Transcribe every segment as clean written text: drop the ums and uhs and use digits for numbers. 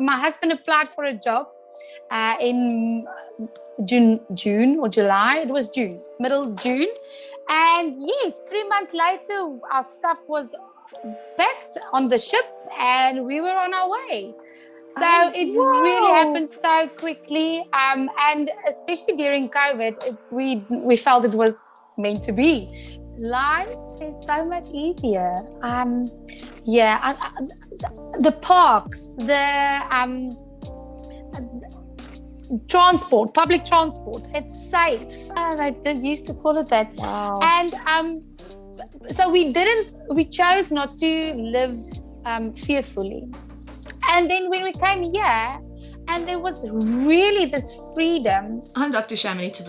My husband applied for a job in June or July. It was June, middle June. And yes, 3 months later, our stuff was packed on the ship and we were on our way. So it really happened so quickly. And especially during COVID, we felt it was meant to be. Life is so much easier. The parks, the transport, public transport, it's safe. They used to call it that. Wow. And so we chose not to live fearfully. And then when we came here, and there was really this freedom. I'm Dr. Chamonix,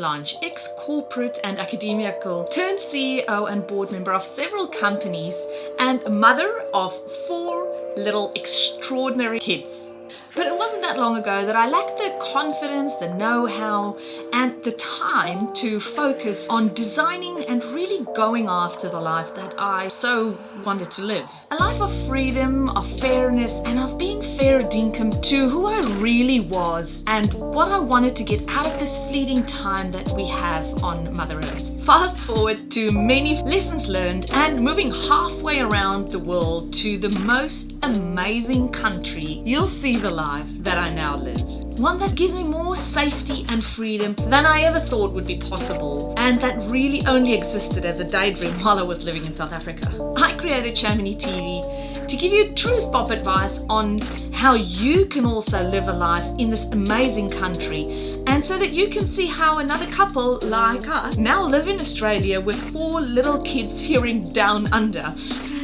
ex-corporate and academical, turned CEO and board member of several companies and mother of 4 little extraordinary kids. But it wasn't that long ago that I lacked the confidence, the know-how, and the time to focus on designing and really going after the life that I so wanted to live. A life of freedom, of fairness, and of being fair dinkum to who I really was and what I wanted to get out of this fleeting time that we have on Mother Earth. Fast forward to many lessons learned and moving halfway around the world to the most amazing country, you'll see the life that I now live. One that gives me more safety and freedom than I ever thought would be possible, and that really only existed as a daydream while I was living in South Africa. I created Chamonix TV to give you true spot advice on how you can also live a life in this amazing country, and so that you can see how another couple like us now live in Australia with 4 little kids here in Down Under.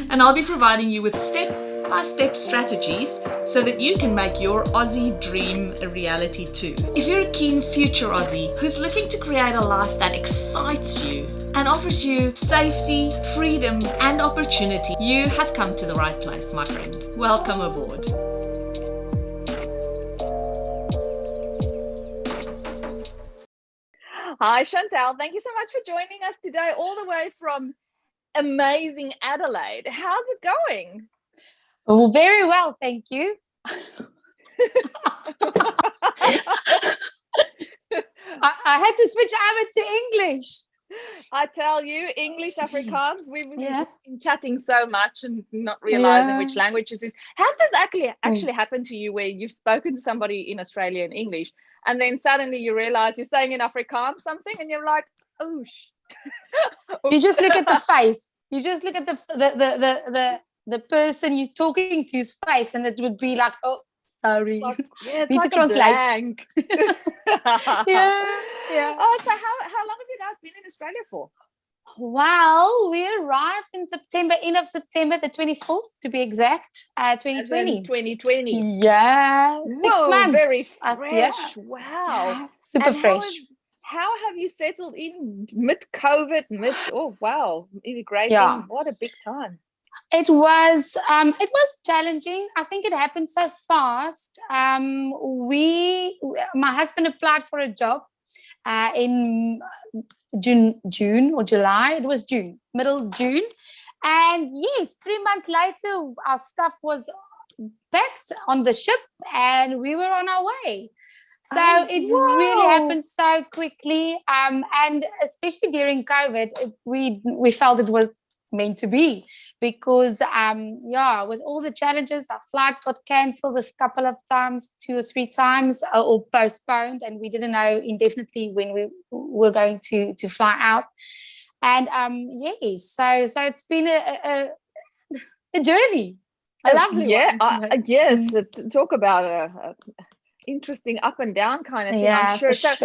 And I'll be providing you with step-by-step strategies so that you can make your Aussie dream a reality too. If you're a keen future Aussie who's looking to create a life that excites you and offers you safety, freedom, and opportunity, you have come to the right place, my friend. Welcome aboard. Hi, Shantel. Thank you so much for joining us today, all the way from amazing Adelaide. How's it going? Oh, very well, thank you. I had to switch over to English. I tell you, English, Afrikaans, we've been chatting so much and not realizing which language is it. Has this actually happened to you where you've spoken to somebody in Australia in English and then suddenly you realize you're saying in Afrikaans something and you're like, oh, you just look at the face. You just look at the person you're talking to's face, and it would be like, oh, sorry. It's need like to translate. Blank. Yeah. Oh, so how long have you guys been in Australia for? Well, we arrived in September, end of September, the 24th to be exact, 2020. 2020. Yeah, 6 months. Very fresh. Wow. Yeah, super fresh. How have you settled in mid-COVID, immigration? Yeah. What a big time. It was challenging. I think it happened so fast. My husband applied for a job in June or July. It was June, middle June. And yes, 3 months later, our stuff was packed on the ship and we were on our way. So it really happened so quickly. And especially during COVID, we felt it was meant to be, because with all the challenges, our flight got cancelled a couple of times, 2 or 3 times, or postponed, and we didn't know indefinitely when we were going to fly out. And so it's been a journey, a lovely one. Yes, talk about a interesting up and down kind of thing. I'm sure. So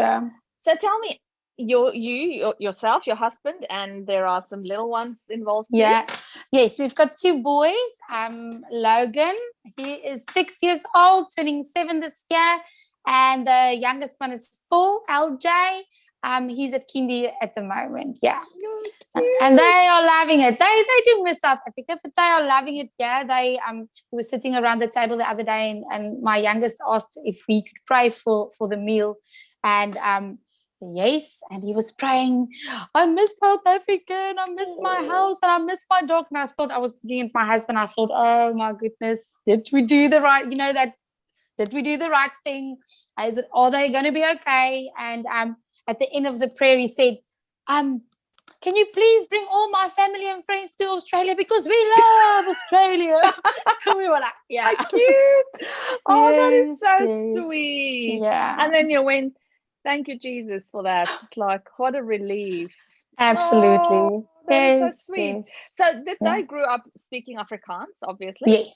tell me, yourself, your husband, and there are some little ones involved too. Yes, we've got 2 boys. Logan, he is 6 years old, turning 7 this year, and the youngest one is 4, LJ. He's at kindy at the moment. And they are loving it. They do miss South Africa, but they are loving it. They were sitting around the table the other day, and my youngest asked if we could pray for the meal, and yes, and he was praying, I miss South Africa, and I miss my house, and I miss my dog. And I was looking at my husband, I thought, oh my goodness, did we do the right, that Did we do the right thing? Are they going to be okay? And at the end of the prayer, he said, can you please bring all my family and friends to Australia because we love Australia? So we were like, yeah. How cute. Oh, that is so Yes. sweet. Yeah. And then you went, thank you, Jesus, for that. It's like, what a relief. Absolutely. Oh, that is so sweet. Yes. So did they grew up speaking Afrikaans, obviously?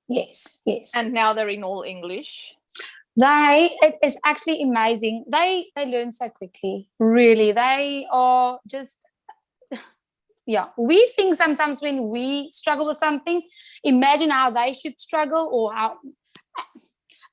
Yes. And now they're in all English. It is actually amazing. They learn so quickly. Really, they are just. Yeah, we think sometimes when we struggle with something, imagine how they should struggle or how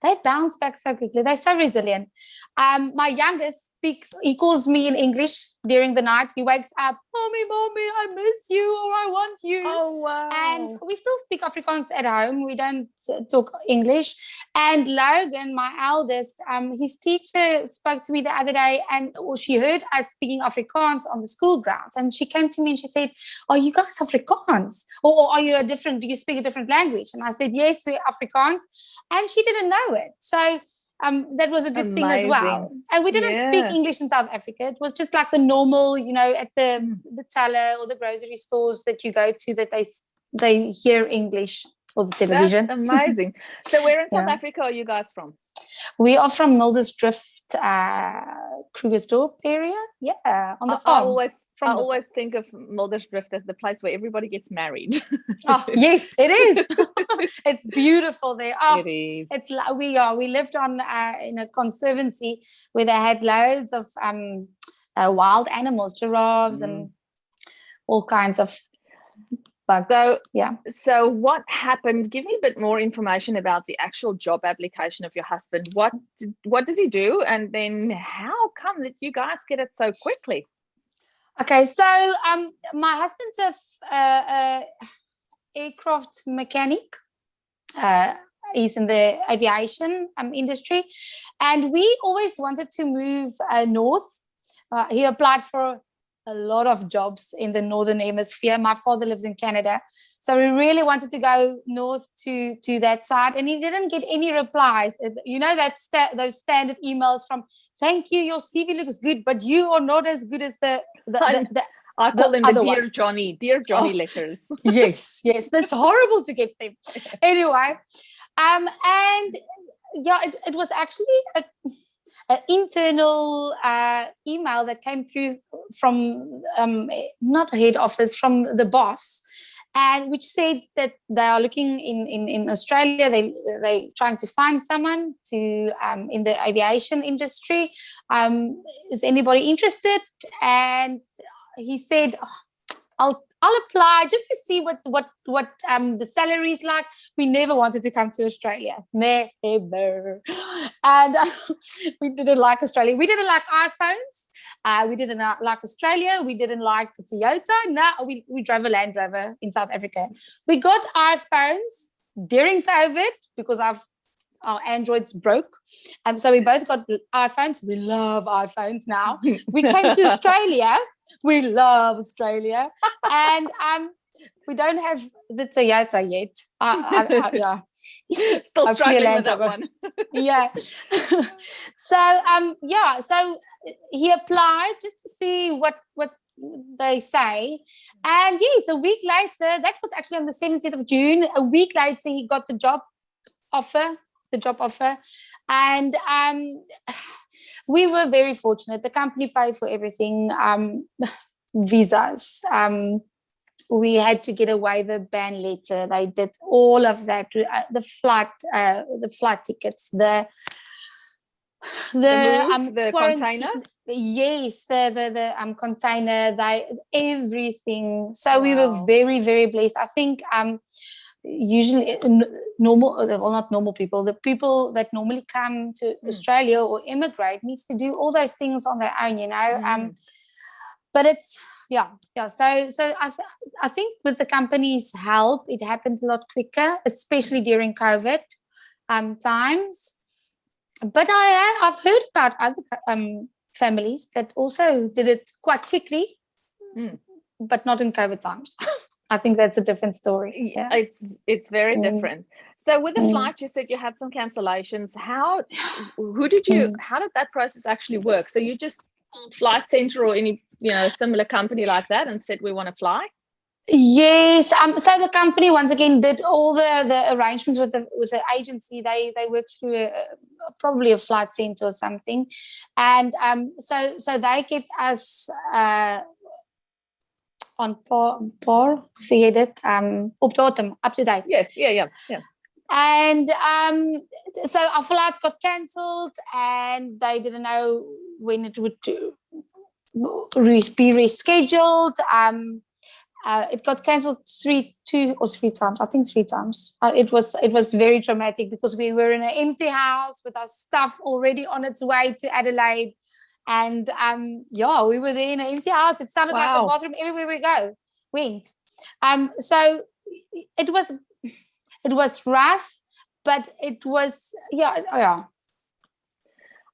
they bounce back so quickly. They're so resilient. My youngest speaks, he calls me in English during the night. He wakes up, mommy, I miss you, or I want you. Oh, wow. And we still speak Afrikaans at home. We don't talk English. And Logan, my eldest, his teacher spoke to me the other day, and she heard us speaking Afrikaans on the school grounds. And she came to me and she said, are you guys Afrikaans? Or are you do you speak a different language? And I said, yes, we're Afrikaans. And she didn't know it. So that was a good thing as well. And we didn't speak English in South Africa. It was just like the normal, at the teller or the grocery stores that you go to, that they hear English, or the television. That's amazing. So where in South Africa are you guys from? We are from Muldersdrift, Krugersdorp area. Yeah, on the farm. I always think of Muldersdrift as the place where everybody gets married. Oh, yes, it is. It's beautiful there. Oh, it is. It's we lived on in a conservancy where they had loads of wild animals, giraffes, and all kinds of bugs. So what happened? Give me a bit more information about the actual job application of your husband. What does he do, and then how come that you guys get it so quickly? Okay, so my husband's a aircraft mechanic. He's in the aviation industry, and we always wanted to move north. He applied for a lot of jobs in the northern hemisphere. My father lives in Canada, so we really wanted to go north to that side, and he didn't get any replies. Those standard emails from, thank you, your CV looks good, but you are not as good as the I call them the Dear Johnny letters. Yes, that's horrible to get them. Anyway, and it was actually an internal email that came through from not head office, from the boss, and which said that they are looking in Australia. They're trying to find someone to in the aviation industry. Is anybody interested? And he said, I'll apply just to see what the salary is like. We never wanted to come to Australia, never. And we didn't like Australia. We didn't like iPhones. We didn't like Australia. We didn't like the Toyota. No, we drove a Land Rover in South Africa. We got iPhones during COVID because our Androids broke. So we both got iPhones. We love iPhones now. We came to Australia. We love Australia. And we don't have the Toyota yet. Still struggling with that one. Yeah. So he applied just to see what they say. And yes, a week later, that was actually on the 17th of June. A week later, he got the job offer. And we were very fortunate. The company paid for everything, visas. We had to get a waiver ban letter. They did all of that. The flight tickets, the container. Yes, the container. Everything. So we were very, very blessed. I think usually not normal people, the people that normally come to Australia or immigrate needs to do all those things on their own, but it's so I think with the company's help it happened a lot quicker, especially during COVID times. But I've heard about other families that also did it quite quickly, but not in COVID times. I think that's a different story. Yeah. It's very different. So with the flight, you said you had some cancellations. How did that process actually work? So you just called Flight Centre or any, similar company like that and said, we want to fly? Yes. So the company once again did all the arrangements with the agency. They worked through probably a Flight Centre or something, and so they kept us on par, sê jy dit, op datum, up to date. Yes, yeah. And so our flights got cancelled, and they didn't know when it would be rescheduled. It got cancelled three times. I think 3 times. It was very traumatic because we were in an empty house with our stuff already on its way to Adelaide, and we were there in an empty house. It sounded like a bathroom everywhere we went. So it was rough, but it was yeah.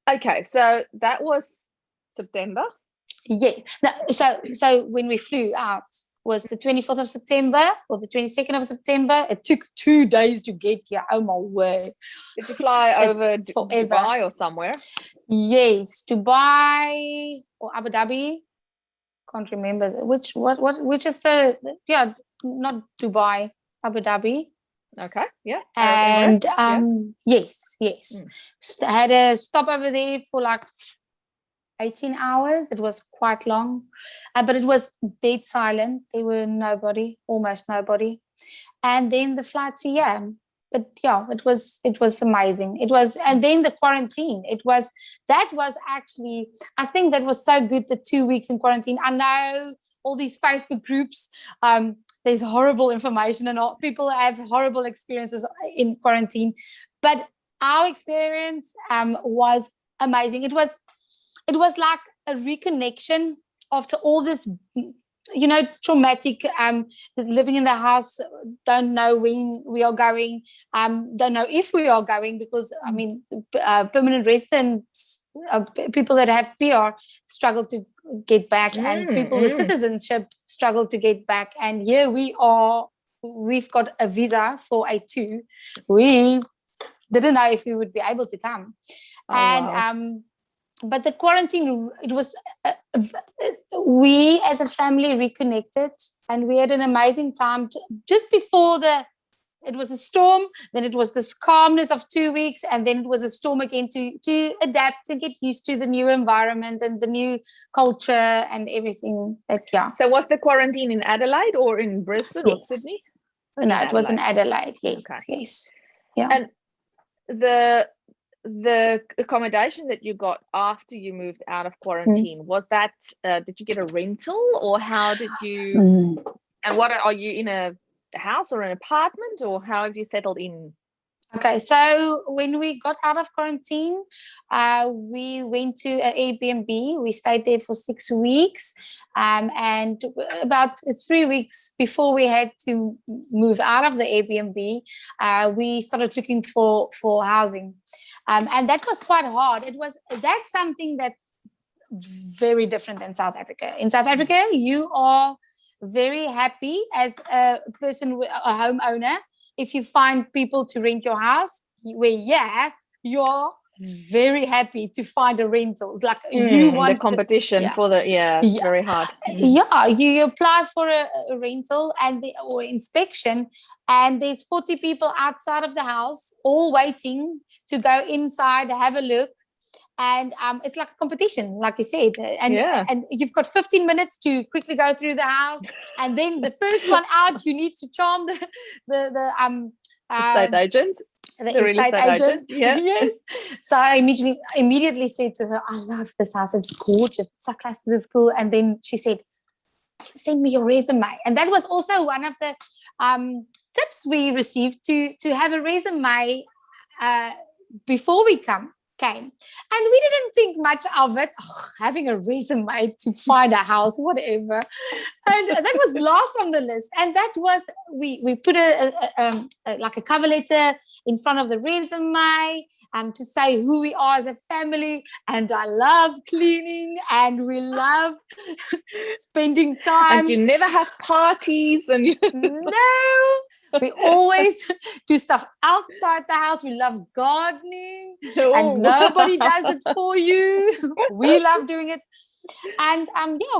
Okay, so that was September. Yeah. No, so when we flew out was the 24th of September or the 22nd of September. It took 2 days to get here. Oh my word! Did you fly over Dubai or somewhere? Yes, Dubai or Abu Dhabi. Can't remember which is not Dubai, Abu Dhabi. Okay, yeah. And yes. I had a stop over there for like 18 hours. It was quite long, but it was dead silent. There were almost nobody. And then the flight to but it was amazing. It was, and then the quarantine. That was actually, I think that was so good, the 2 weeks in quarantine. I know all these Facebook groups, there's horrible information and all, people have horrible experiences in quarantine, but our experience was amazing. It was like a reconnection after all this, traumatic, living in the house, don't know when we are going, don't know if we are going, because permanent residents, people that have PR struggle to get back, and people with citizenship struggle to get back. And here we've got a visa for A2. We didn't know if we would be able to come. But the quarantine, it was, we as a family reconnected, and we had an amazing time. Just before it was a storm, then it was this calmness of 2 weeks, and then it was a storm again to adapt and get used to the new environment and the new culture and everything. So was the quarantine in Adelaide or in Brisbane or Sydney? No, it was in Adelaide. Yes, okay. Yes. Yeah. And the accommodation that you got after you moved out of quarantine, was that, did you get a rental, or how did you, and what are you in a house or an apartment, or how have you settled in? Okay, so when we got out of quarantine, we went to an Airbnb. We stayed there for 6 weeks, and about 3 weeks before we had to move out of the Airbnb, we started looking for housing, and that was quite hard. That's something that's very different than South Africa. In South Africa, you are very happy as a person, a homeowner, if you find people to rent your house, where you're very happy to find a rental. It's like you want the competition for it's very hard. Yeah, you apply for a rental or inspection, and there's 40 people outside of the house all waiting to go inside, have a look. And it's like a competition, like you said, and you've got 15 minutes to quickly go through the house, and then the first one out, you need to charm the estate agent, the estate agent. Yeah. Yes. So I immediately said to her, "I love this house. It's gorgeous. It's so close to the school." And then she said, "Send me your resume." And that was also one of the tips we received, to have a resume before we came, and we didn't think much of it. Having a resume to find a house, whatever, and that was last on the list. And that was, we put like a cover letter in front of the resume, to say who we are as a family, and I love cleaning, and we love spending time. And you never have parties, and no. We always do stuff outside the house. We love gardening, and Ooh. nobody does it for you. We love doing it. And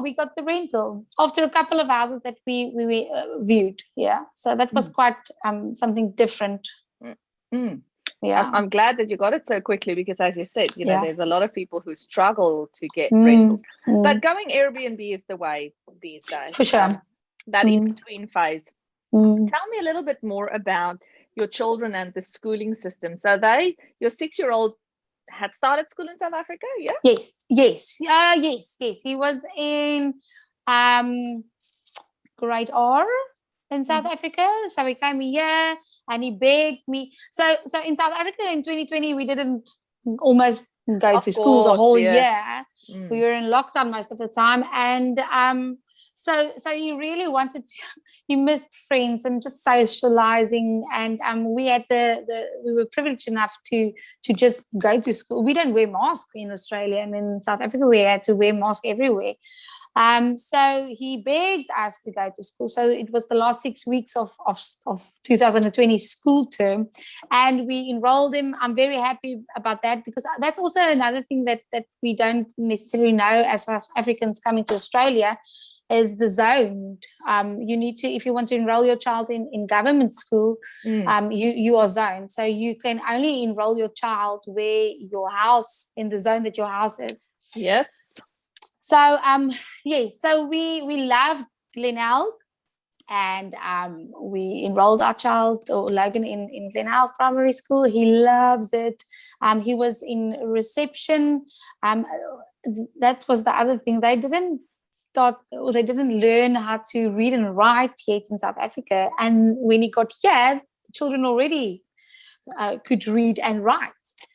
we got the rental after a couple of houses that we viewed. Yeah, so that was quite something different. Yeah, I'm glad that you got it so quickly, because as you said, there's a lot of people who struggle to get rentals. But going Airbnb is the way these days. For sure. That in-between phase. Tell me a little bit more about your children and the schooling system. So your 6-year-old had started school in South Africa, yeah? Yes. He was in grade R in South Africa. So he came here and he begged me. So in South Africa in 2020, we didn't almost go to school the whole year. We were in lockdown most of the time. And so he really wanted to, he missed friends and just socializing. And we had we were privileged enough to just go to school. We don't wear masks in Australia, and in South Africa we had to wear masks everywhere. So he begged us to go to school. So it was the last 6 weeks of 2020 school term, and we enrolled him. I'm very happy about that, because that's also another thing that we don't necessarily know as South Africans coming to Australia, is the zoned. You need to, if you want to enroll your child in government school, you are zoned. So you can only enroll your child where your house, in the zone that your house is. Yes. So so we loved Glenelg, and we enrolled our child, or Logan, in Glenelg Primary School. He loves it. He was in reception. That was the other thing. They didn't learn how to read and write yet in South Africa. And when he got here, the children already could read and write.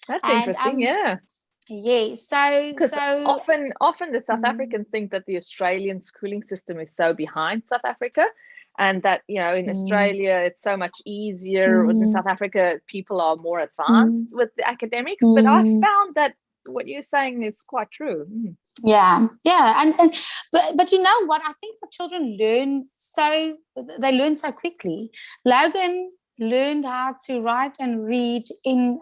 That's interesting, yeah. Yes, so often the South Africans think that the Australian schooling system is so behind South Africa, and that in Australia it's so much easier. In South Africa, people are more advanced with the academics. But I found that what you're saying is quite true. Yeah, and but you know what? I think the children learn so quickly. Logan learned how to write and read in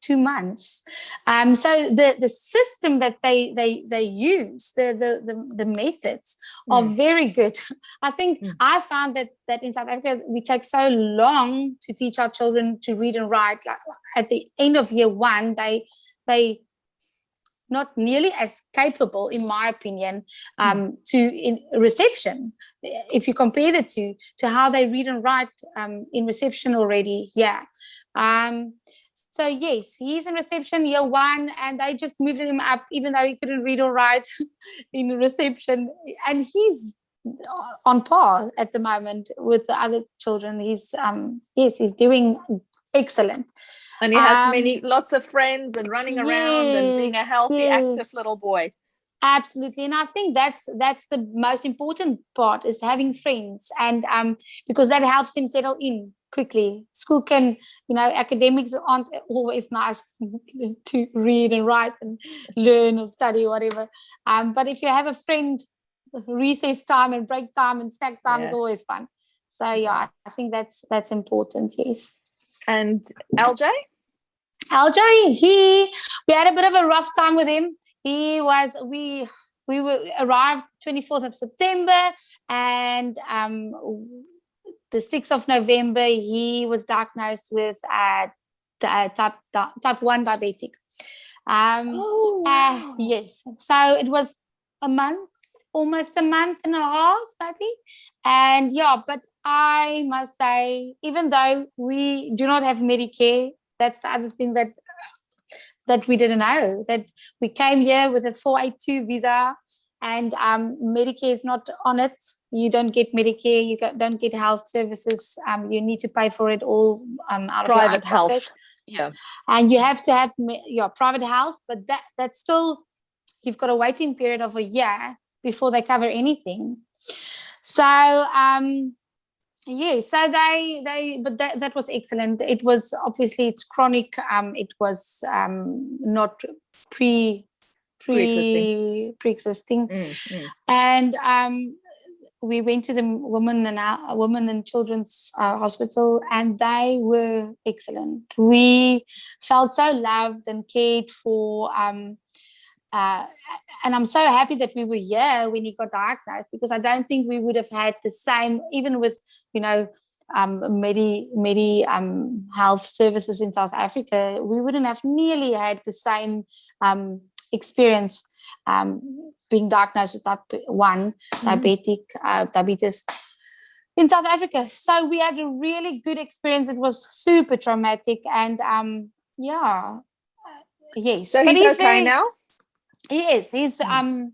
2 months. So the system that they use, the methods are very good. I think I found that in South Africa we take so long to teach our children to read and write. Like at the end of year 1, they not nearly as capable, in my opinion, in reception. If you compare it to how they read and write in reception already, So yes, he's in reception year 1, and they just moved him up, even though he couldn't read or write in reception. And he's on par at the moment with the other children. He's doing excellent. And he has lots of friends and running around and being a healthy, active little boy. Absolutely. And I think that's the most important part, is having friends, and because that helps him settle in quickly. School can, academics aren't always nice to read and write and learn or study, whatever. But if you have a friend, recess time and break time and snack time is always fun. So I think that's important. Yes. And LJ, we had a bit of a rough time with him. We arrived 24th of September, and the 6th of November he was diagnosed with type 1 diabetic. Yes, so it was almost a month and a half maybe, and but I must say, even though we do not have Medicare, that's the other thing that we didn't know, that we came here with a 482 visa, and Medicare is not on it. You don't get Medicare, you don't get health services. You need to pay for it all out of private health. Yeah, and you have to have your private health, but that's still, you've got a waiting period of a year before they cover anything. So so that was excellent. It was obviously, it's chronic. It was not pre-existing, and we went to the women and children's hospital, and they were excellent. We felt so loved and cared for. And I'm so happy that we were here when he got diagnosed, because I don't think we would have had the same, even with, health services in South Africa, we wouldn't have nearly had the same experience being diagnosed with type 1 diabetes in South Africa. So we had a really good experience. It was super traumatic, and yes. So but he's okay now? Yes, he's I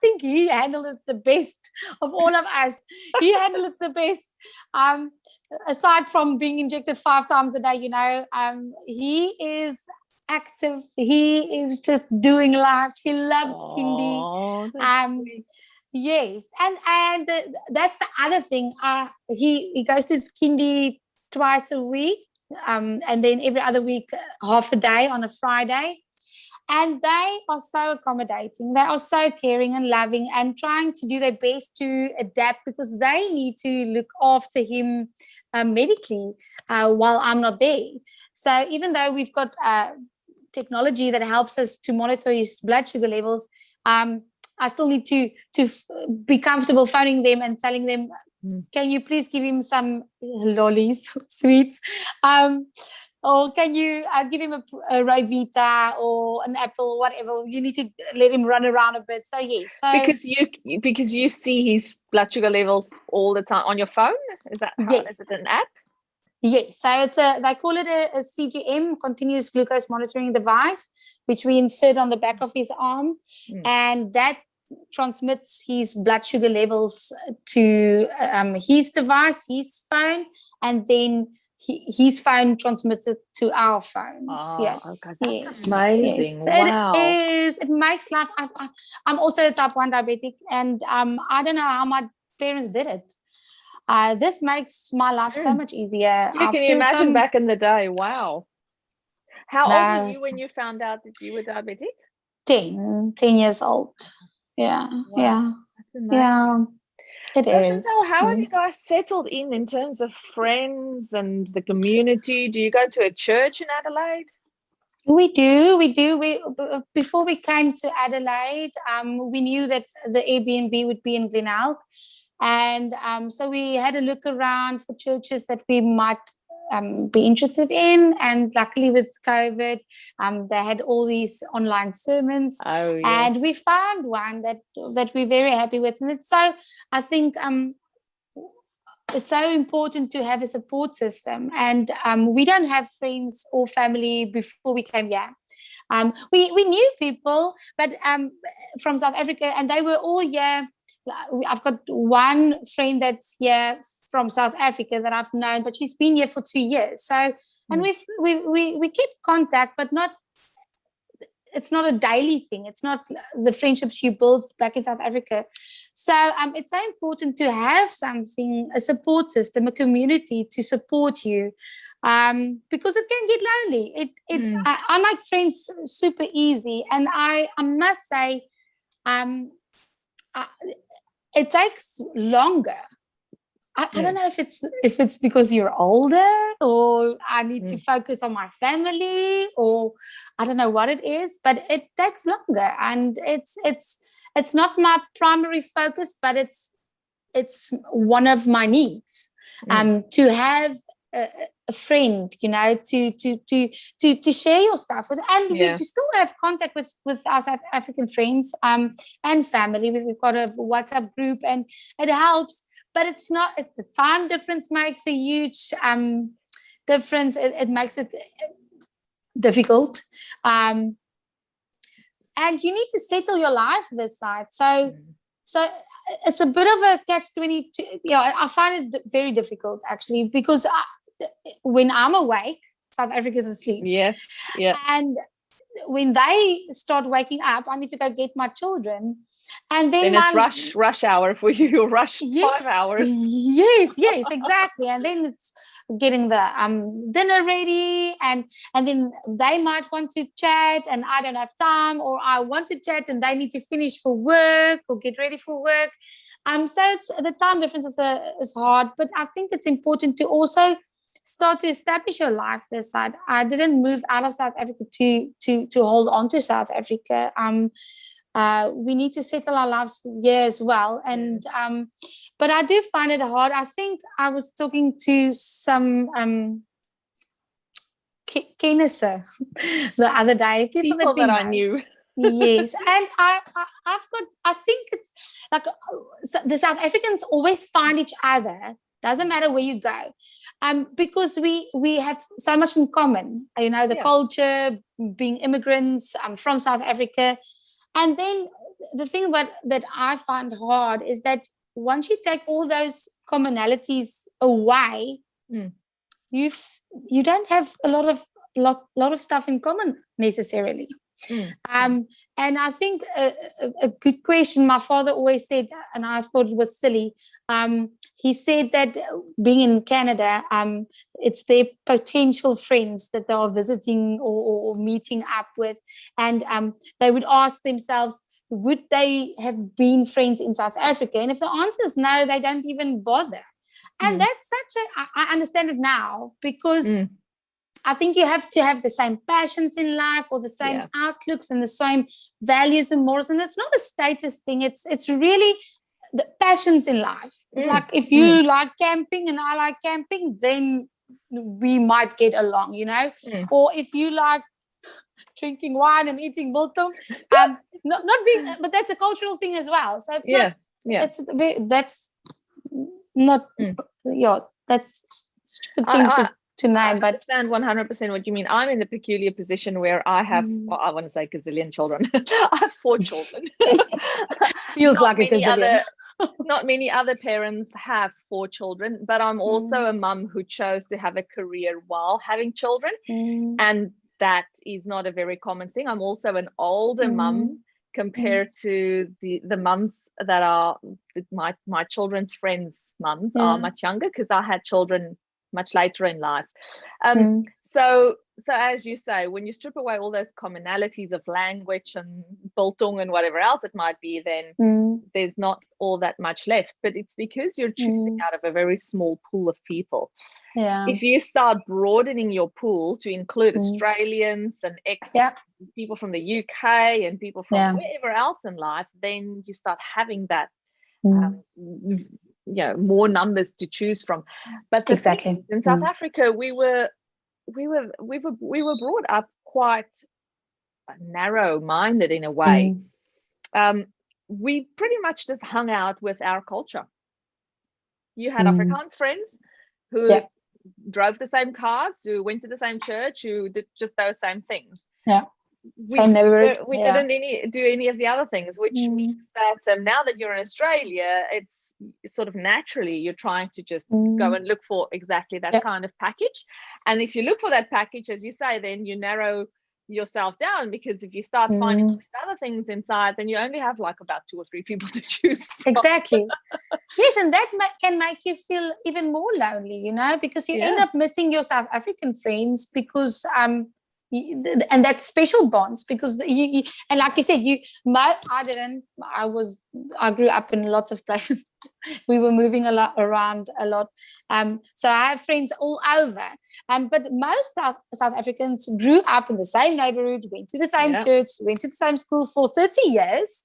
think he handled it the best of all of us. He handled it the best. Aside from being injected 5 times a day, he is active. He is just doing life. He loves Kindi. Yes, and that's the other thing. He goes to Kindi twice a week, and then every other week, half a day on a Friday. And they are so accommodating. They are so caring and loving and trying to do their best to adapt, because they need to look after him medically while I'm not there. So even though we've got technology that helps us to monitor his blood sugar levels, I still need to be comfortable phoning them and telling them, can you please give him some lollies, sweets? Or can you give him a Rivita or an apple, whatever? You need to let him run around a bit. So yes. Because you see his blood sugar levels all the time on your phone. Is that yes. Is it an app? Yes. So they call it a CGM, continuous glucose monitoring device, which we insert on the back of his arm, and that transmits his blood sugar levels to his device, his phone, and then his phone transmits it to our phones. Okay. That's amazing. Yes. Wow. It makes life. I'm also a type 1 diabetic, and I don't know how my parents did it. This makes my life so much easier. Can you imagine back in the day? Wow. How old were you when you found out that you were diabetic? 10 years old. Yeah. Wow. Yeah. That's amazing. Yeah. It is. Chantel, how have you guys settled in terms of friends and the community? Do you go to a church in Adelaide? We do. Before we came to Adelaide, we knew that the Airbnb would be in Glenelg, and so we had a look around for churches that we might be interested in. And luckily with COVID, they had all these online sermons, and we found one that we're very happy with. And it's so, I think it's so important to have a support system, and we don't have friends or family before we came here. We knew people, but from South Africa, and they were all here. I've got one friend that's here from South Africa that I've known, but she's been here for 2 years. So, and we keep contact, but it's not a daily thing. It's not the friendships you build back in South Africa. So it's so important to have something, a support system, a community to support you, because it can get lonely. I make friends super easy, and I must say, it takes longer. I don't know if it's because you're older, or I need to focus on my family, or I don't know what it is, but it takes longer, and it's not my primary focus, but it's one of my needs. To have a friend, to share your stuff with, and we still have contact with our South African friends and family. We've got a WhatsApp group, and it helps. But it's not. The time difference makes a huge difference. It makes it difficult, and you need to settle your life this side. So it's a bit of a catch-22. I find it very difficult actually, because when I'm awake, South Africa's asleep. Yes. Yeah. And when they start waking up, I need to go get my children. And then it's rush hour for you. Rush 5 hours. Yes, exactly. And then it's getting the dinner ready, and then they might want to chat, and I don't have time, or I want to chat and they need to finish for work or get ready for work. So it's the time difference is hard, but I think it's important to also start to establish your life this side. I didn't move out of South Africa to hold on to South Africa. We need to settle our lives here as well. And but I do find it hard. I think I was talking to some Kennisser the other day. People that I knew. Yes, and I think it's like the South Africans always find each other. Doesn't matter where you go, because we have so much in common. You know, the culture, being immigrants. I'm from South Africa, and then the thing that I find hard is that once you take all those commonalities away, you don't have a lot of stuff in common necessarily. And I think a good question my father always said, and I thought it was silly, he said that being in Canada, it's their potential friends that they are visiting or meeting up with, and they would ask themselves, would they have been friends in South Africa? And if the answer is no, they don't even bother. And that's I understand it now, because I think you have to have the same passions in life, or the same outlooks and the same values and morals. And it's not a status thing. It's really the passions in life. It's like if you like camping and I like camping, then we might get along, you know. Or if you like drinking wine and eating biltong, not being, but that's a cultural thing as well. So it's that's not that's stupid things to name. I but understand 100% what you mean. I'm in the peculiar position where I have, I want to say gazillion children. I have 4 children. Feels like a gazillion. Not many other parents have 4 children, but I'm also a mum who chose to have a career while having children. And that is not a very common thing. I'm also an older mum compared to the mums that are my children's friends' mums are much younger, because I had children much later in life. So as you say, when you strip away all those commonalities of language and biltong and whatever else it might be, then there's not all that much left. But it's because you're choosing out of a very small pool of people. If you start broadening your pool to include Australians and people from the UK and people from wherever else in life, then you start having that more numbers to choose from. But exactly in South Africa, we were brought up quite narrow-minded in a way. We pretty much just hung out with our culture. You had Afrikaans friends who drove the same cars, who went to the same church, who did just those same things. We didn't do any of the other things, which means that now that you're in Australia, it's sort of naturally you're trying to just go and look for exactly that kind of package. And if you look for that package, as you say, then you narrow yourself down, because if you start finding all these other things inside, then you only have like about 2 or 3 people to choose from. Exactly. Yes, and that can make you feel even more lonely, you know, because you end up missing your South African friends, because and that's special bonds, because you and like you said, I grew up in lots of places. We were moving around a lot, so I have friends all over, but most South Africans grew up in the same neighborhood, went to the same church, went to the same school for 30 years,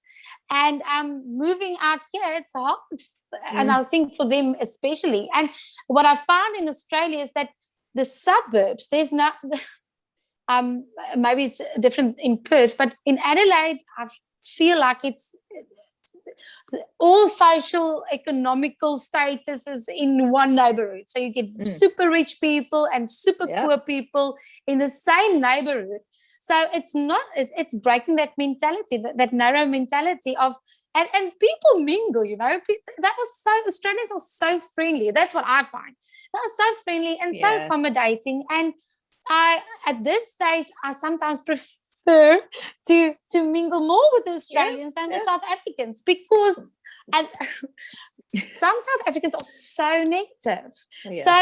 and moving out here, it's hard, and I think for them especially. And what I found in Australia is that the suburbs, there's not maybe it's different in Perth, but in Adelaide, I feel like it's all social economical statuses in one neighborhood. So you get super rich people and super poor people in the same neighborhood. So it's breaking that mentality, that narrow mentality of, and people mingle, you know. Australians are so friendly. That's what I find. They're so friendly and so accommodating. And at this stage, I sometimes prefer to mingle more with the Australians than the South Africans, because some South Africans are so negative. So,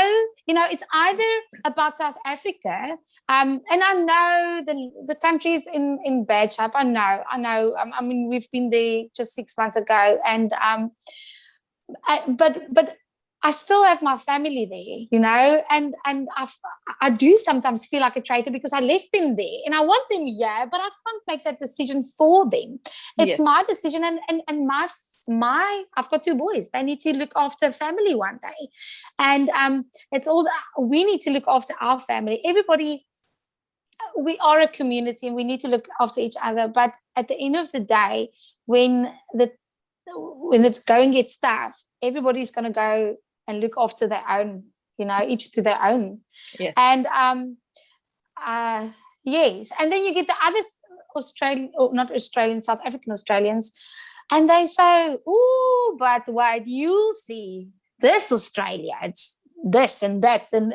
you know, it's either about South Africa, and I know the country's in bad shape. I know. I mean, we've been there just 6 months ago, and but I still have my family there, you know, and I do sometimes feel like a traitor because I left them there and I want them here, but I can't make that decision for them. It's my decision, and my I've got 2 boys. They need to look after a family one day, and it's also we need to look after our family. Everybody, we are a community, and we need to look after each other. But at the end of the day, when it's going gets tough, everybody's going to go and look after their own, you know, each to their own. Yes. And yes, and then you get the other Australian, or not Australian, South African Australians, and they say, oh, but wait, you see this Australia, it's this and that, and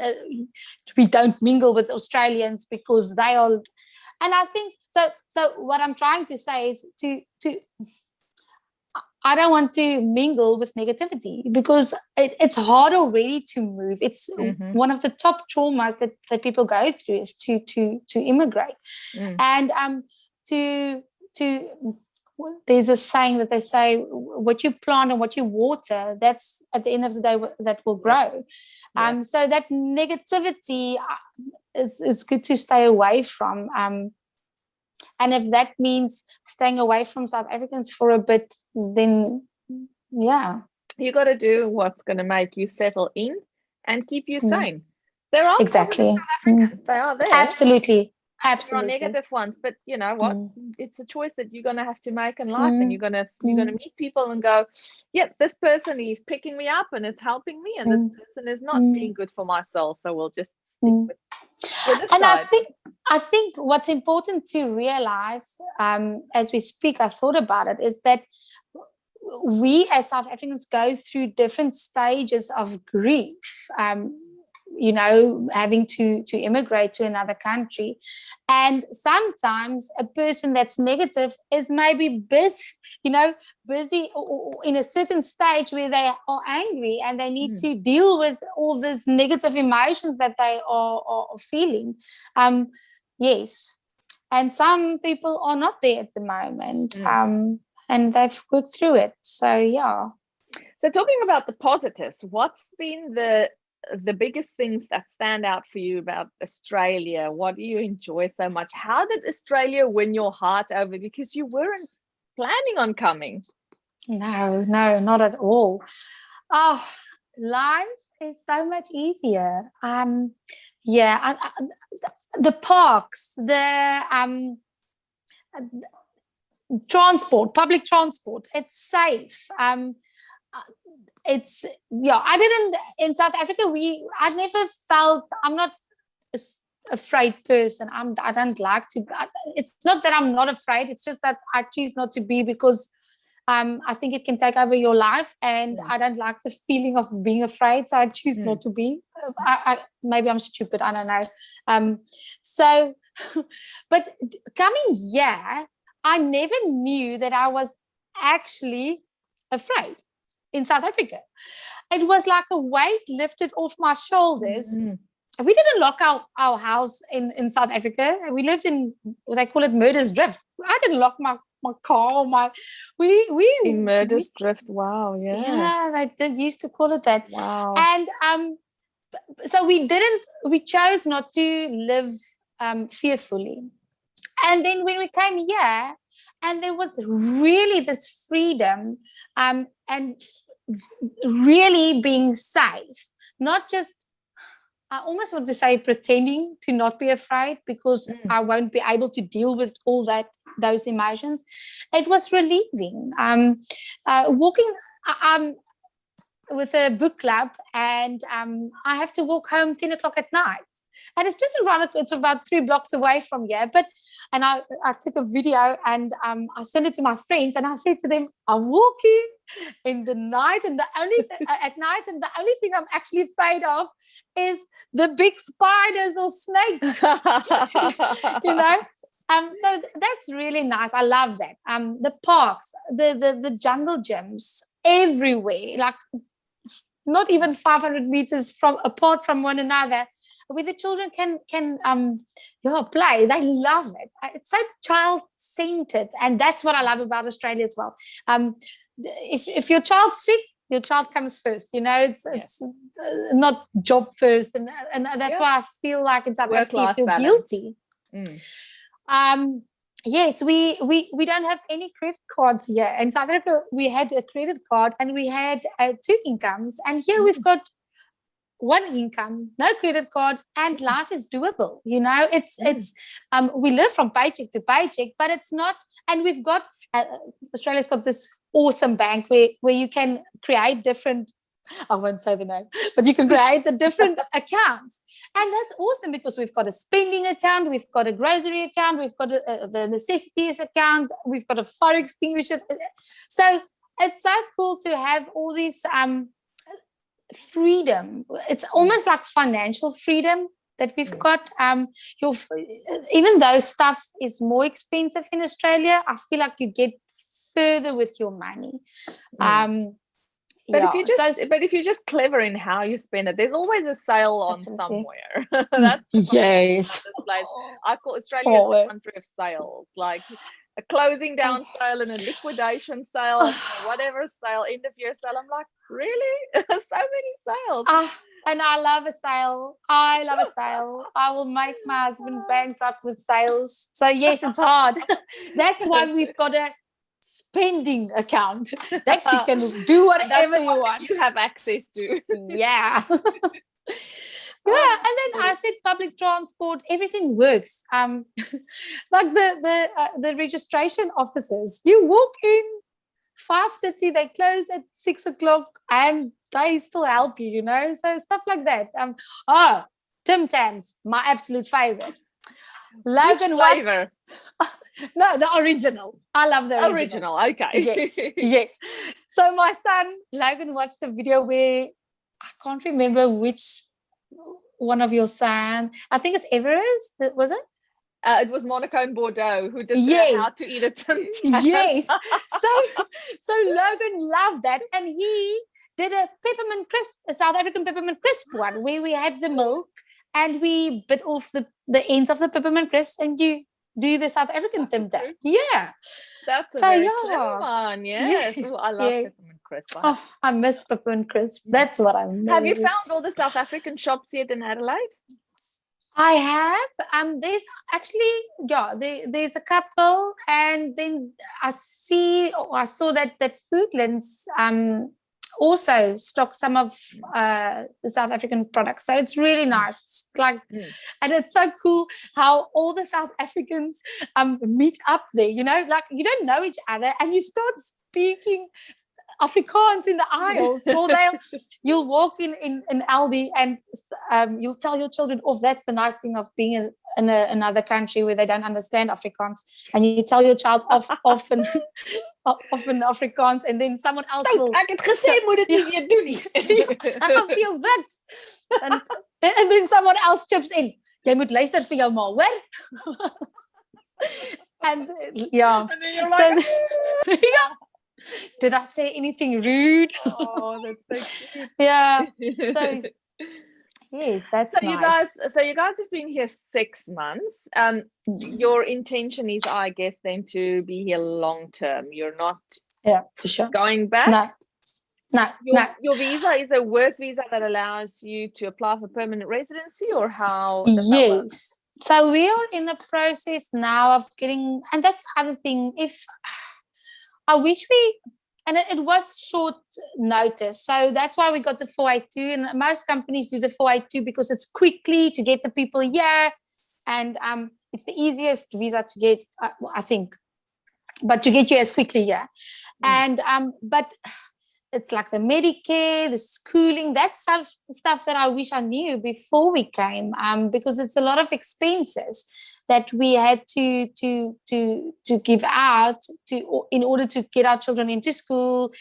we don't mingle with Australians because they all, and I think so what I'm trying to say is to I don't want to mingle with negativity because it's hard already to move. It's one of the top traumas that people go through is to immigrate. And there's a saying that they say, what you plant and what you water, that's at the end of the day that will grow. So that negativity is good to stay away from. And if that means staying away from South Africans for a bit, then you got to do what's going to make you settle in and keep you sane. There are exactly South Africans. They are there. Absolutely. There are negative ones, but you know what? It's a choice that you're going to have to make in life, and you're going to meet people and go, yep, this person is picking me up and it's helping me, and this person is not being good for my soul. So we'll just stick with this and side. I think what's important to realize as we speak, I thought about it, is that we as South Africans go through different stages of grief. You know, having to immigrate to another country, and sometimes a person that's negative is maybe busy or in a certain stage where they are angry and they need to deal with all these negative emotions that they are feeling. Yes, and some people are not there at the moment, and they've worked through it. So yeah. So talking about the positives, what's been the biggest things that stand out for you about Australia? What do you enjoy so much? How did Australia win your heart over? Because you weren't planning on coming. No, not at all. Oh, life is so much easier. The parks, the transport, public transport, it's safe. It's I didn't in South Africa. I never felt, I'm not afraid person. I don't like to. It's not that I'm not afraid. It's just that I choose not to be because I think it can take over your life, and I don't like the feeling of being afraid. So I choose not to be. Maybe I'm stupid. I don't know. So, but coming here, I never knew that I was actually afraid. In South Africa, it was like a weight lifted off my shoulders. We didn't lock our house in South Africa. We lived in what they call it Muldersdrift. I didn't lock my car. In Muldersdrift. Wow, they used to call it that. Wow. And so we chose not to live fearfully. And then when we came here, and there was really this freedom and really being safe, not just, I almost want to say pretending to not be afraid because I won't be able to deal with all those emotions. It was relieving. Walking with a book club, and I have to walk home 10 o'clock at night. And it's just it's about 3 blocks away from here. And I took a video and I sent it to my friends, and I said to them, I'm walking in the night, and at night, and the only thing I'm actually afraid of is the big spiders or snakes. You know? So that's really nice. I love that. The parks, the jungle gyms everywhere, like not even 500 meters apart from one another, where the children can play. They love it. It's so child-centered, and that's what I love about Australia as well. If your child's sick, your child comes first. It's not job first, and that's why I feel like in South Africa you feel guilty. Yes, we don't have any credit cards here. In South Africa, we had a credit card and we had 2 incomes, and here we've got 1 income, no credit card, and life is doable. It's we live from paycheck to paycheck, but it's not. And we've got Australia's got this awesome bank where you can create different. I won't say the name, but you can create the different accounts. And that's awesome because we've got a spending account, we've got a grocery account, we've got the necessities account, we've got a fire extinguisher. So it's so cool to have all this freedom. It's almost like financial freedom that we've got. Even though stuff is more expensive in Australia, I feel like you get further with your money. But if you're just clever in how you spend it, there's always a sale on somewhere. That's yes. Place. I call Australia the country of sales, like a closing down sale and a liquidation sale, and whatever sale, end of year sale. I'm like, really? So many sales. And I love a sale. I love a sale. I will make my husband bankrupt with sales. So yes, it's hard. That's why we've got a spending account that you can do whatever you want. You have access to. Yeah. And then I said public transport, everything works. Like the registration offices, you walk in 5:30, they close at 6 o'clock, and they still help you, so stuff like that. Tim Tams, my absolute favorite. Logan, which flavor? No, the original. I love the original. Okay. Yes. So my son Logan watched a video where I can't remember which one of your son. I think it's Everest. Was it? It was Monaco and Bordeaux who did how to eat it. Yes. So Logan loved that, and he did a peppermint crisp, a South African peppermint crisp one, where we had the milk and we bit off the ends of the peppermint crisp, and you do the South African Tim Tam. Yeah. That's a very clever one. Yes. Ooh, I love peppermint crisp. I miss peppermint crisp. That's what I miss. Have you found all the South African shops yet in Adelaide? I have. There's actually, there's a couple, and then I saw that Foodlands also stock some of the South African products, so it's really nice. And it's so cool how all the South Africans meet up there. Like you don't know each other, and you start speaking Afrikaans in the aisles, or you'll walk in Aldi, and you'll tell your children, that's the nice thing of being in another country where they don't understand Afrikaans, and you tell your child often Afrikaans, and then someone else will. Ek het gesê moet dit nie weer doen nie. Ek gaan vir jou wits. And then someone else chips in. Jy moet luister vir jou ma, hoor? And yeah. And then you're like, did I say anything rude? That's so cute. Yeah. So yes, that's nice. You guys have been here 6 months. Your intention is, I guess, then to be here long term. You're not for sure going back? No. Your visa is a work visa that allows you to apply for permanent residency, or how does that work? Yes. So we are in the process now of getting, and that's the other thing. I wish and it was short notice, so that's why we got the 482, and most companies do the 482 because it's quickly to get the people here, and it's the easiest visa to get, I think, but to get you as quickly here. And but it's like the Medicare, the schooling, that's stuff that I wish I knew before we came, because it's a lot of expenses that we had to give out in order to get our children into school.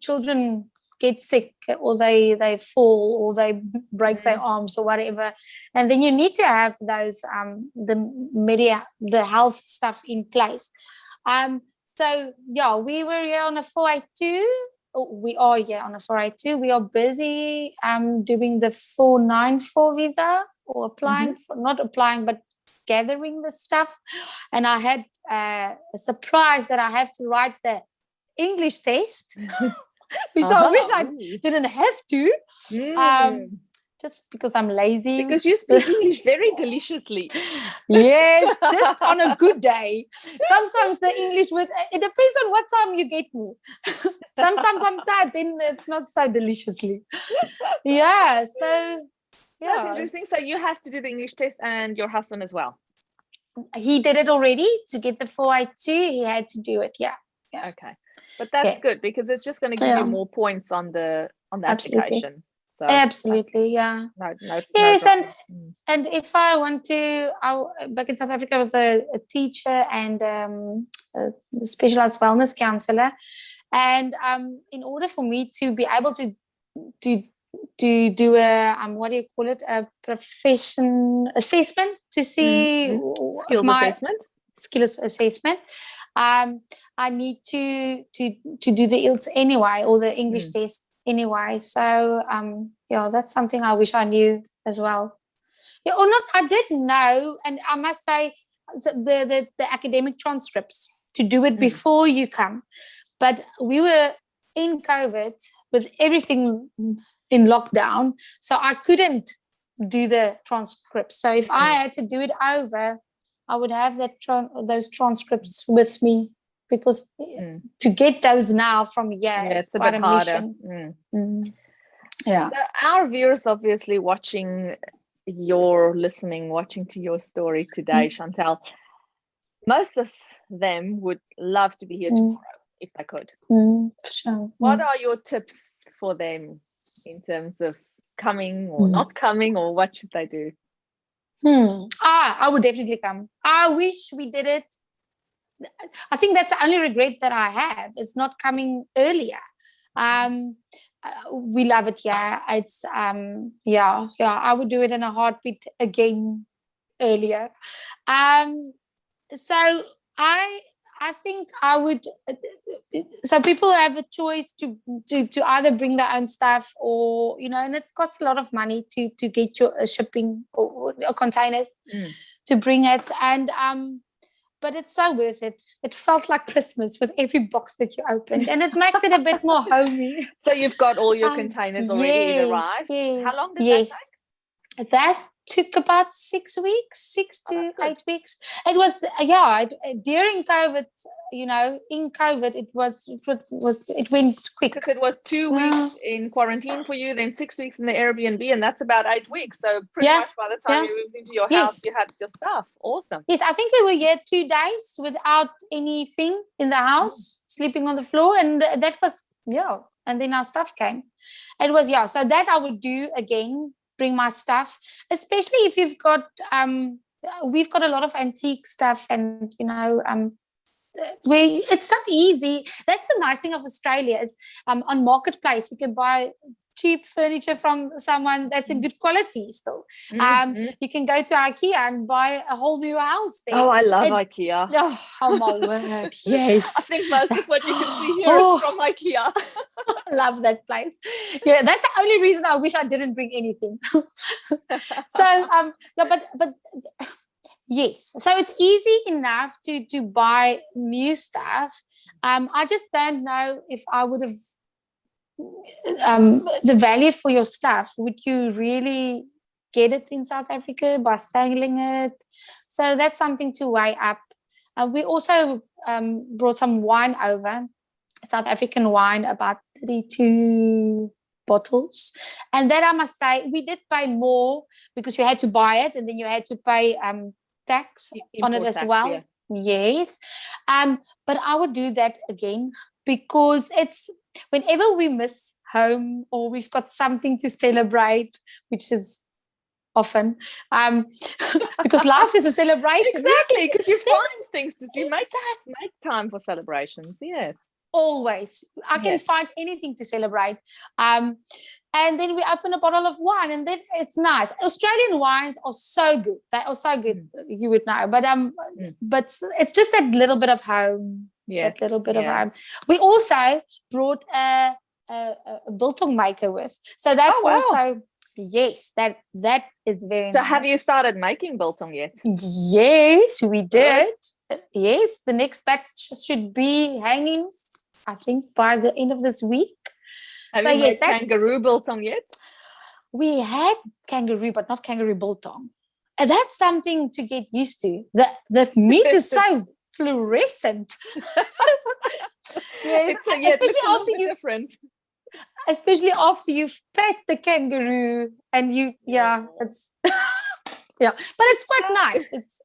Children get sick, or they fall, or they break their arms or whatever, and then you need to have those the health stuff in place. So we were here on a 482. We are here on a 482. We are busy doing the 494 visa, or applying not applying, but gathering the stuff. And I had a surprise that I have to write the English test, which I wish I didn't have to. Just because I'm lazy. Because you speak English very deliciously. Yes, just on a good day. Sometimes the English it depends on what time you get me. Sometimes I'm tired, then it's not so deliciously. Yeah, so yeah. That's interesting. So you have to do the English test, and your husband as well. He did it already to get the 482. He had to do it. Yeah. Okay, but that's good because it's just going to give you more points on the application. So absolutely, yeah. No, yes, and if I want to, back in South Africa, I was a teacher and a specialized wellness counselor, and in order for me to be able to do a what do you call it, a profession assessment to see skills assessment, I need to do the IELTS anyway, or the English test anyway. So that's something I wish I knew as well. Yeah, or not, I did know, and I must say the academic transcripts to do it before you come. But we were in COVID with everything in lockdown, so I couldn't do the transcripts. So if I had to do it over, I would have those transcripts with me, because to get those now from here is quite a harder. Yeah. So our viewers obviously watching to your story today, Shantel, most of them would love to be here tomorrow if they could. For sure. What are your tips for them in terms of coming or not coming, or what should they do? I would definitely come. I wish we did it. I think that's the only regret that I have, is not coming earlier. We love it. Yeah, it's I would do it in a heartbeat again earlier. So I think I would. So people have a choice to either bring their own stuff, or and it costs a lot of money to get your shipping or a container to bring it, and but it's so worth it. It felt like Christmas with every box that you opened, and it makes it a bit more homey. So you've got all your containers already arrived. Yes, how long did that take? That took about 6 weeks, 6 to 8 weeks. It was during COVID. In COVID, it went quick. Because it was 2 weeks in quarantine for you, then 6 weeks in the Airbnb, and that's about 8 weeks. So pretty much by the time you moved into your house, you had your stuff. Awesome. Yes, I think we were here 2 days without anything in the house, sleeping on the floor, and that was and then our stuff came. It was so that I would do again. Bring my stuff, especially if you've got we've got a lot of antique stuff, and it's so easy. That's the nice thing of Australia, is on Marketplace you can buy cheap furniture from someone that's in good quality still. You can go to IKEA and buy a whole new house there. Oh, I love IKEA. Oh my word. Yes. I think most of what you can see here is from IKEA. I love that place. Yeah, that's the only reason I wish I didn't bring anything. So but yes, so it's easy enough to buy new stuff. I just don't know if I would have the value for your stuff. Would you really get it in South Africa by selling it? So that's something to weigh up. We also brought some wine over, South African wine, about 32 bottles, and that I must say we did pay more because you had to buy it, and then you had to pay tax on it as well. Yeah. Yes, but I would do that again, because it's whenever we miss home or we've got something to celebrate, which is often because life is a celebration. Exactly, because you find things to do. Make time for celebrations. Yes. Always. I can find anything to celebrate. And then we open a bottle of wine, and then it's nice. Australian wines are so good. They are so good, you would know. But it's just that little bit of home. Yeah. That little bit of home. We also brought a biltong maker with. So that's also that is very nice. So have you started making biltong yet? Yes, we did. Yes, the next batch should be hanging I think by the end of this week. Have So you yes, made kangaroo biltong yet? We had kangaroo, but not kangaroo biltong. And that's something to get used to. The meat is so fluorescent. Yes, it looks a little bit different. Especially after you've pet the kangaroo and it's yeah, but it's quite nice. It's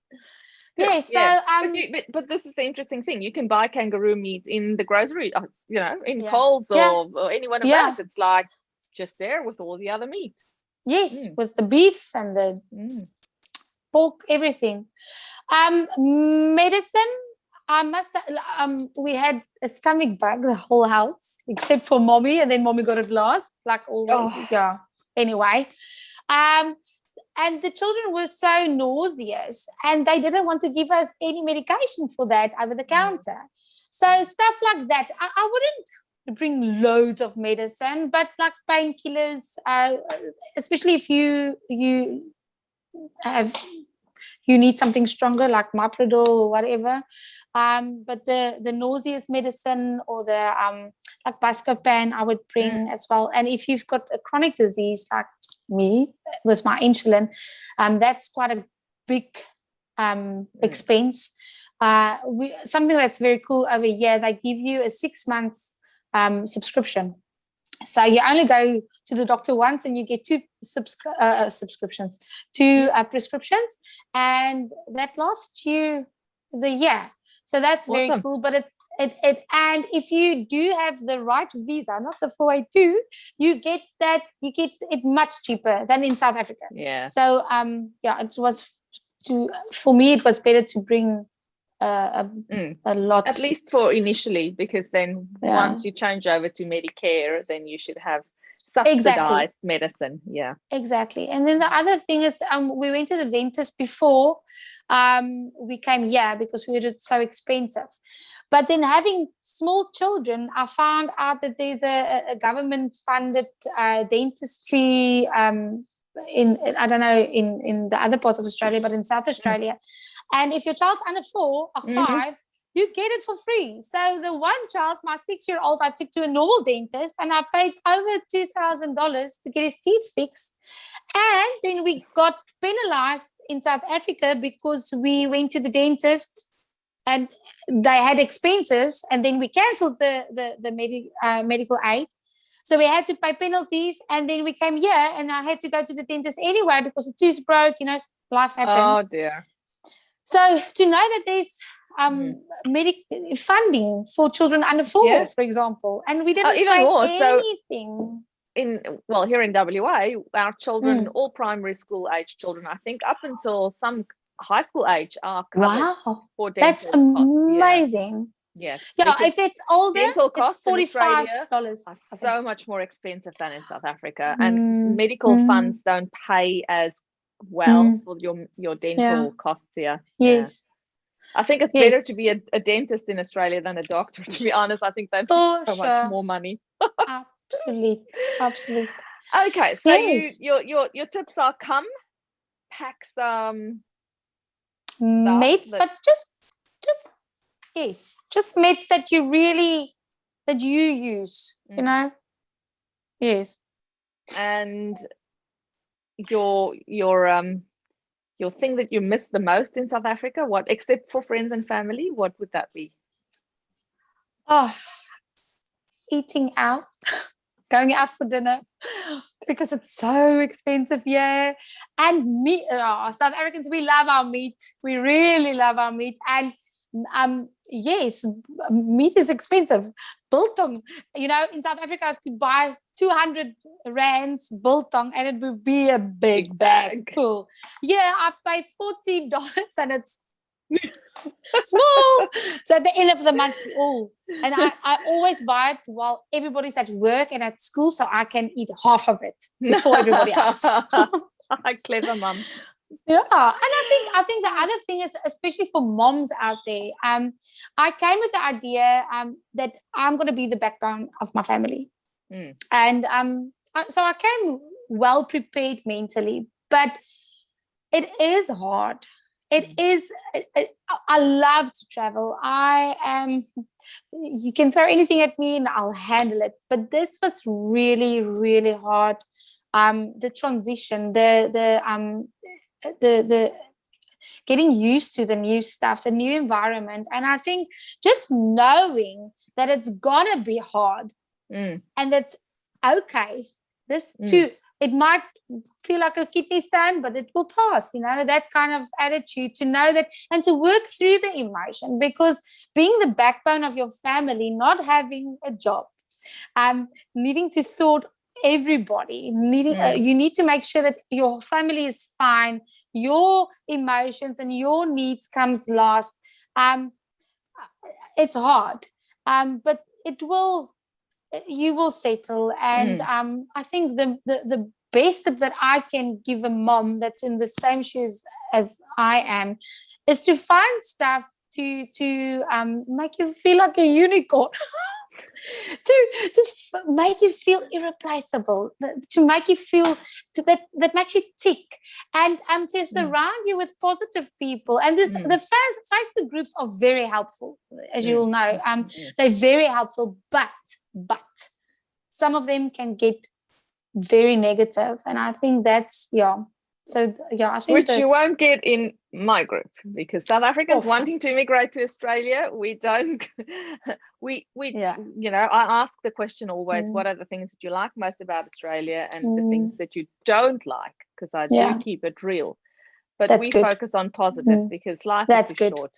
yes. Yeah. So but this is the interesting thing. You can buy kangaroo meat in the grocery, in Coles or any one of those. It's like just there with all the other meat. Yes, with the beef and the pork, everything. Medicine. I must. We had a stomach bug, the whole house, except for mommy, and then mommy got it last, like always. Oh. Yeah. Anyway, and the children were so nauseous, and they didn't want to give us any medication for that over the counter. So stuff like that. I wouldn't bring loads of medicine, but like painkillers, especially if you need something stronger like Maprodol or whatever. But the nauseous medicine or the like Buscopan I would bring as well. And if you've got a chronic disease like me with my insulin, that's quite a big expense. Something that's very cool over here, they give you a 6 months subscription. So you only go to the doctor once and you get two prescriptions, and that lasts you the year. So that's awesome. Very cool. But it and if you do have the right visa, not the 482, you get it much cheaper than in South Africa. Yeah. So it was for me it was better to bring a lot, at least for initially, because then once you change over to Medicare, then you should have subsidized medicine. Yeah, exactly. And then the other thing is we went to the dentist before we came here because we were so expensive. But then having small children, I found out that there's a government funded dentistry in I don't know in the other parts of Australia, but in South Australia. And if your child's under 4 or 5, you get it for free. So the one child, my 6-year-old, I took to a normal dentist and I paid over $2,000 to get his teeth fixed. And then we got penalized in South Africa because we went to the dentist and they had expenses, and then we cancelled the medical aid. So we had to pay penalties, and then we came here and I had to go to the dentist anyway because the tooth broke, life happens. Oh dear. So to know that there's funding for children under 4, for example, and we didn't even pay more, anything. So here in WA, our children, all primary school age children, I think up until some high school age are covered for dental That's amazing. Yes. Yeah, if it's older, dental costs it's $45. Are so much more expensive than in South Africa, and medical funds don't pay as well for your dental costs here. Yes. I think it's better to be a dentist in Australia than a doctor, to be honest. I think they make so much more money. Absolutely. Okay, so your tips are pack some meds, but just meds that you use, Yes. And your thing that you miss the most in South Africa, what, except for friends and family, what would that be? Eating out, going out for dinner, because it's so expensive here. And meat, South Africans, we love our meat. We really love our meat. And yes, meat is expensive. Biltong, in South Africa, I could buy 200 rands biltong and it would be a big bag full. Yeah, I pay $40 and it's small. So at the end of the month, and I always buy it while everybody's at work and at school, so I can eat half of it before everybody else. Clever mum. Yeah, and I think the other thing is, especially for moms out there, I came with the idea that I'm going to be the backbone of my family, and so I came well prepared mentally, but it is hard. it is, I love to travel. You can throw anything at me and I'll handle it. But this was really, really hard. The transition, the getting used to the new stuff, the new environment. And I think just knowing that it's gonna be hard and that's okay. This too, it might feel like a kidney stone, but it will pass, that kind of attitude, to know that and to work through the emotion, because being the backbone of your family, not having a job, needing to sort everybody, you need to make sure that your family is fine, your emotions and your needs comes last. It's hard, but you will settle. And I think the best that I can give a mom that's in the same shoes as I am is to find stuff to make you feel like a unicorn. to make you feel irreplaceable, to make you feel that makes you tick, and to surround you with positive people. And the Facebook groups are very helpful, as you all know. They're very helpful, but some of them can get very negative, and I think that's I think which you won't get in my group, because South Africans wanting to immigrate to Australia, we don't. I ask the question always: what are the things that you like most about Australia, and the things that you don't like? Because I do keep it real. But that's we good. focus on positive because life is too short.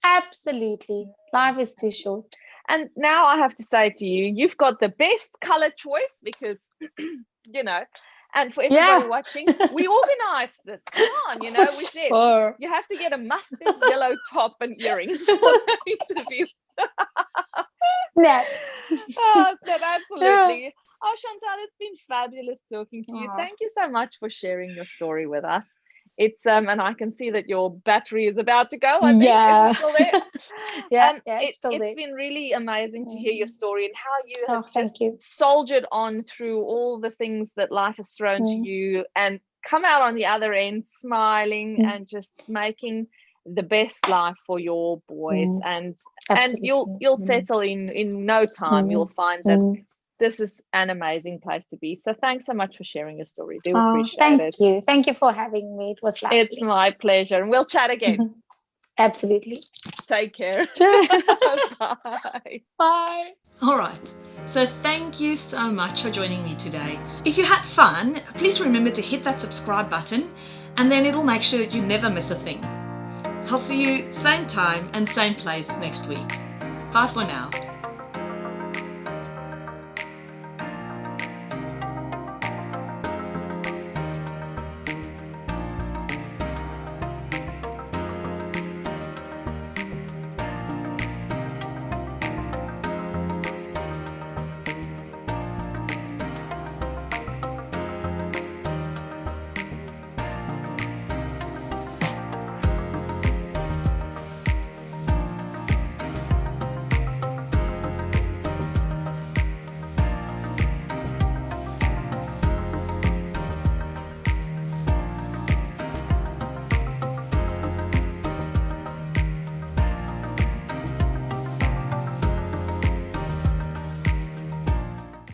Absolutely, life is too short. And now I have to say to you, you've got the best color choice, because and for everybody watching, we organized this. Come on, we said you have to get a mustard yellow top and earrings for the interview. Absolutely. Oh, Shantel, it's been fabulous talking to you. Thank you so much for sharing your story with us. It's and I can see that your battery is about to go. I think. Is it still there? It's still there. It's been really amazing to hear your story and how you have soldiered on through all the things that life has thrown to you, and come out on the other end smiling and just making the best life for your boys. And you'll settle in no time. You'll find that this is an amazing place to be. So thanks so much for sharing your story. Do appreciate it. Thank you for having me. It was lovely. It's my pleasure, and we'll chat again. Absolutely. Take care. Bye. Bye. All right. So thank you so much for joining me today. If you had fun, please remember to hit that subscribe button, and then it'll make sure that you never miss a thing. I'll see you same time and same place next week. Bye for now.